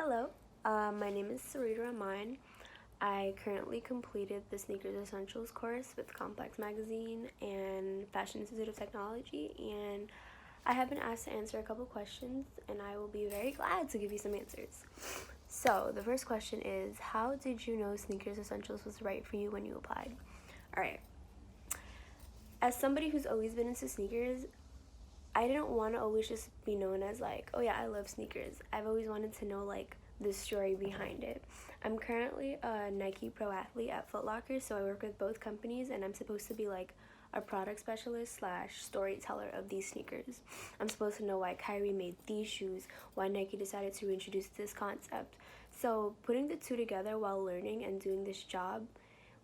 Hello, my name is Sareta Rahman. I currently completed the Sneakers Essentials course with Complex Magazine and Fashion Institute of Technology, and I have been asked to answer a couple questions, and I will be very glad to give you some answers. So, the first question is, how did you know Sneakers Essentials was right for you when you applied? Alright, as somebody who's always been into sneakers, I didn't want to always just be known as like, oh yeah, I love sneakers. I've always wanted to know like the story behind it. I'm currently a Nike pro athlete at Footlocker, so I work with both companies, and I'm supposed to be like a product specialist / storyteller of these sneakers. I'm supposed to know why Kyrie made these shoes, why Nike decided to introduce this concept. So putting the two together while learning and doing this job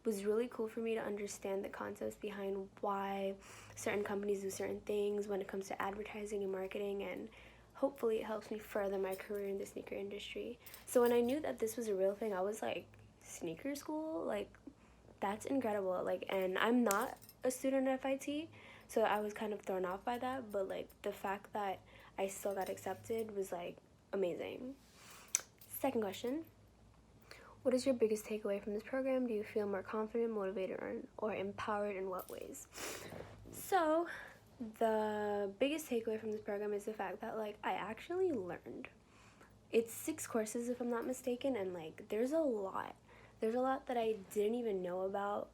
was really cool for me to understand the concepts behind why certain companies do certain things when it comes to advertising and marketing, and hopefully it helps me further my career in the sneaker industry. So when I knew that this was a real thing, I was like, sneaker school? Like, that's incredible. Like, and I'm not a student at FIT, so I was kind of thrown off by that, but like the fact that I still got accepted was like amazing. Second question. What is your biggest takeaway from this program? Do you feel more confident, motivated, or empowered in what ways? So, the biggest takeaway from this program is the fact that, like, I actually learned. It's 6 courses, if I'm not mistaken, and, like, there's a lot. There's a lot that I didn't even know about,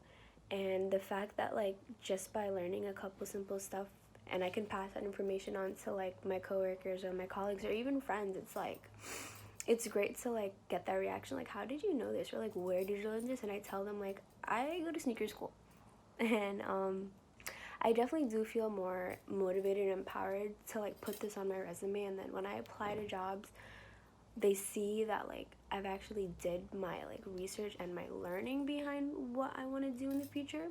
and the fact that, like, just by learning a couple simple stuff, and I can pass that information on to, like, my coworkers or my colleagues or even friends, it's, like, it's great to like get that reaction, like, how did you know this, or like, where did you learn this? And I tell them like, I go to sneaker school. And I definitely do feel more motivated and empowered to like put this on my resume, and then when I apply to jobs, they see that like I've actually did my like research and my learning behind what I want to do in the future.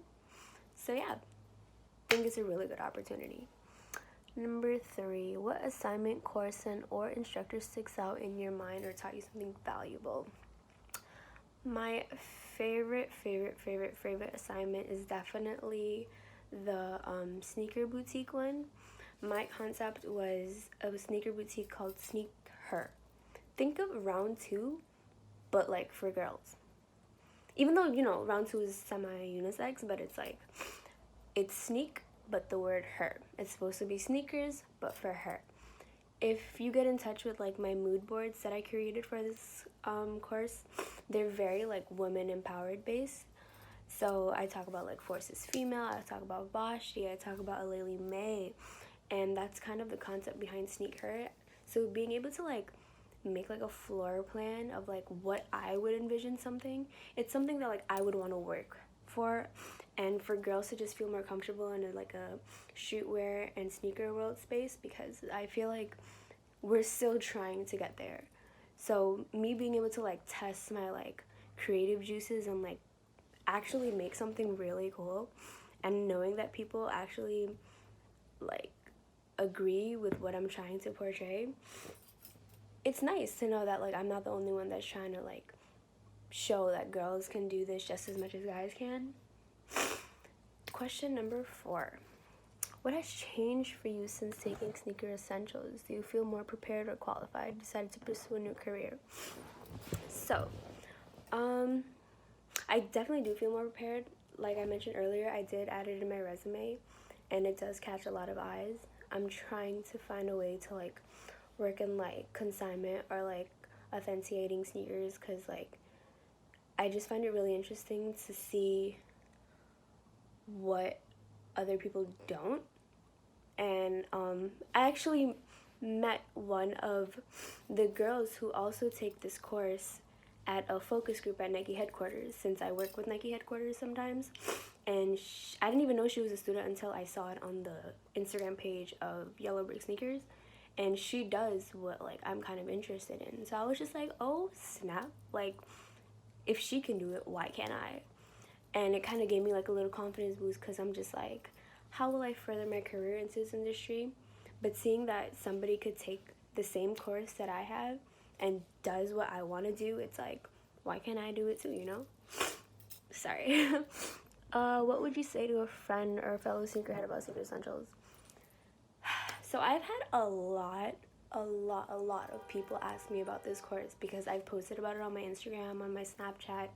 So yeah, I think it's a really good opportunity. Number 3, what assignment, course, or instructor sticks out in your mind or taught you something valuable? My favorite assignment is definitely the sneaker boutique one. My concept was a sneaker boutique called Sneak Her. Think of round 2, but like for girls. Even though, you know, round 2 is semi-unisex, but it's like, it's sneak, but the word her. It's supposed to be sneakers, but for her. If you get in touch with like my mood boards that I created for this course, they're very like women empowered based. So I talk about like Forces Female, I talk about Vashti, I talk about Aleli May, and that's kind of the concept behind Sneak Her. So being able to like make like a floor plan of like what I would envision something, it's something that like I would want to work for, and for girls to just feel more comfortable in like a streetwear and sneaker world space, because I feel like we're still trying to get there. So me being able to like test my like creative juices and like actually make something really cool, and knowing that people actually like agree with what I'm trying to portray, it's nice to know that like I'm not the only one that's trying to like show that girls can do this just as much as guys can. Question number 4. What has changed for you since taking Sneaker Essentials? Do you feel more prepared or qualified? Decided to pursue a new career? So, I definitely do feel more prepared. Like I mentioned earlier, I did add it in my resume, and it does catch a lot of eyes. I'm trying to find a way to like work in like consignment or like authenticating sneakers, because like I just find it really interesting to see what other people don't. And I actually met one of the girls who also take this course at a focus group at Nike headquarters, since I work with Nike headquarters sometimes. And I didn't even know she was a student until I saw it on the Instagram page of Yellowbrick sneakers, and she does what like I'm kind of interested in. So I was just like, oh snap, like if she can do it, why can't I? And it kind of gave me like a little confidence boost, because I'm just like, how will I further my career into this industry? But seeing that somebody could take the same course that I have and does what I want to do, it's like, why can't I do it too, you know? Sorry. What would you say to a friend or a fellow sneakerhead about Sneaker Essentials? So I've had a lot a lot of people ask me about this course because I've posted about it on my Instagram, on my Snapchat,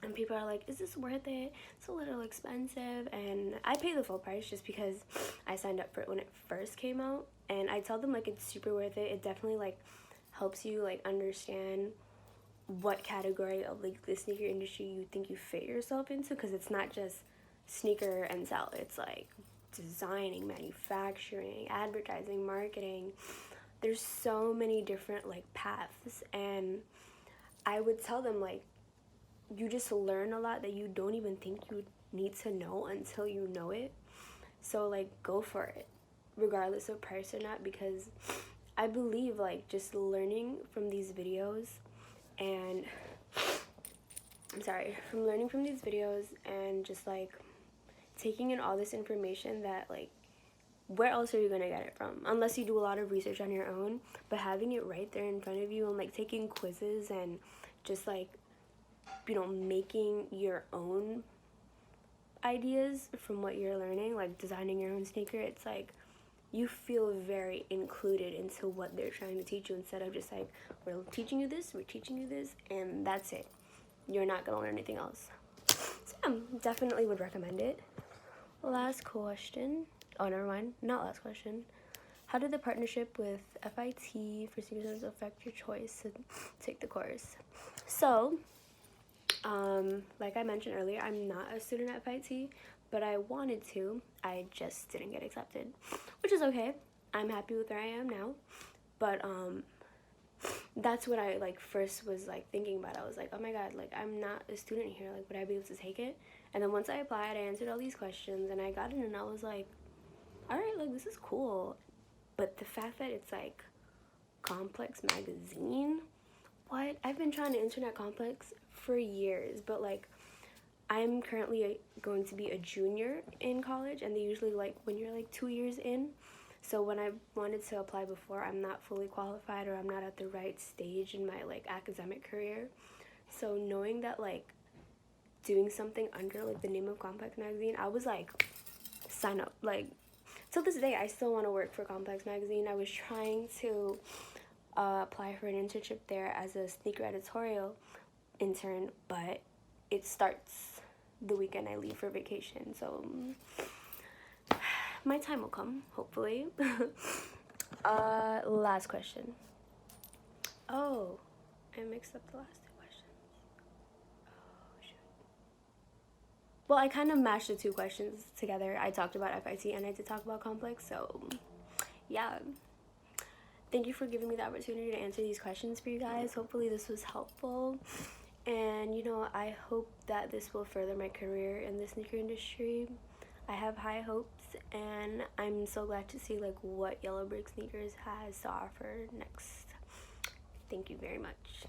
and people are like, is this worth it? It's a little expensive. And I pay the full price just because I signed up for it when it first came out, and I tell them like it's super worth it. It definitely like helps you like understand what category of like the sneaker industry you think you fit yourself into, because it's not just sneaker and sell. It's like designing, manufacturing, advertising, marketing. There's so many different like paths, and I would tell them like you just learn a lot that you don't even think you need to know until you know it. So like go for it regardless of price or not, because I believe like just learning from these videos and from learning from these videos and just like taking in all this information, that like where else are you gonna get it from unless you do a lot of research on your own? But having it right there in front of you and like taking quizzes and just like, you know, making your own ideas from what you're learning, like designing your own sneaker, it's like you feel very included into what they're trying to teach you, instead of just like, we're teaching you this, and that's it. You're not gonna learn anything else. So yeah, definitely would recommend it. Last question. Oh, never mind. Not last question. How did the partnership with FIT for sneakers affect your choice to take the course? So, like I mentioned earlier, I'm not a student at FIT, but I wanted to. I just didn't get accepted, which is okay. I'm happy with where I am now. But that's what I like first was like thinking about. I was like, oh my god, like I'm not a student here, like would I be able to take it? And then once I applied, I answered all these questions and I got it, and I was like, all right, like this is cool. But the fact that it's like Complex magazine, what? I've been trying to intern at Complex for years, but like I'm currently going to be a junior in college, and they usually like when you're like 2 years in. So when I wanted to apply before, I'm not fully qualified, or I'm not at the right stage in my like academic career. So knowing that like doing something under like the name of Complex magazine, I was like, sign up. Like till this day, I still want to work for Complex magazine. I was trying to apply for an internship there as a sneaker editorial intern, but it starts the weekend I leave for vacation, so my time will come, hopefully. Last question. Oh, I mixed up the last two questions. Oh, shoot. Well, I kind of mashed the two questions together. I talked about FIT and I did talk about Complex, so yeah. Thank you for giving me the opportunity to answer these questions for you guys. Hopefully this was helpful. And, you know, I hope that this will further my career in the sneaker industry. I have high hopes, and I'm so glad to see, like, what Yellowbrick Sneakers has to offer next. Thank you very much.